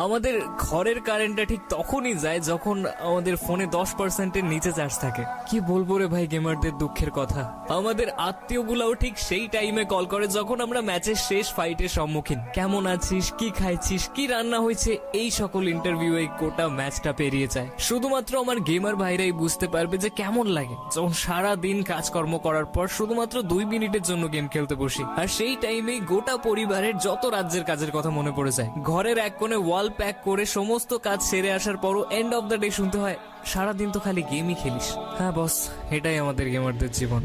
আমাদের ঘরের কারেন্টটা ঠিক তখনই যায় যখন আমাদের ফোনে 10%-এর নিচে চার্জ থাকে। কি বলবো রে ভাই গেমারদের দুঃখের কথা। আমাদের আত্মীয়গুলাও ঠিক সেই টাইমে কল করে যখন আমরা ম্যাচের শেষ ফাইটের সম্মুখীন। কেমন আছিস, কি খাইছিস, কি রান্না হয়েছে, এই সকল ইন্টারভিউ এই গোটা ম্যাচটা পেরিয়ে যায়। শুধুমাত্র আমার গেমার ভাইরাই বুঝতে পারবে যে কেমন লাগে যখন সারা দিন কাজকর্ম করার পর শুধুমাত্র 2 মিনিটের জন্য গেম খেলতে বসি, আর সেই টাইমেই গোটা পরিবারের যত রাজ্যের কাজের কথা মনে পড়ে যায়। ঘরের এক কোণে ওয়াল প্যাক করে সমস্ত কাজ সেরে আসার পরও এন্ড অফ দ্য ডে শুনতে হয়, সারাদিন তো খালি গেমই খেলিস। হ্যাঁ বস, এটাই আমাদের গেমারদের জীবন।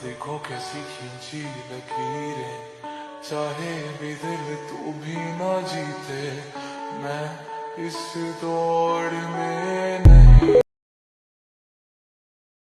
देखो कैसी खींची लकीरें, चाहे भी दिल तू भी ना जीते, मैं इस दौड़ में नहीं।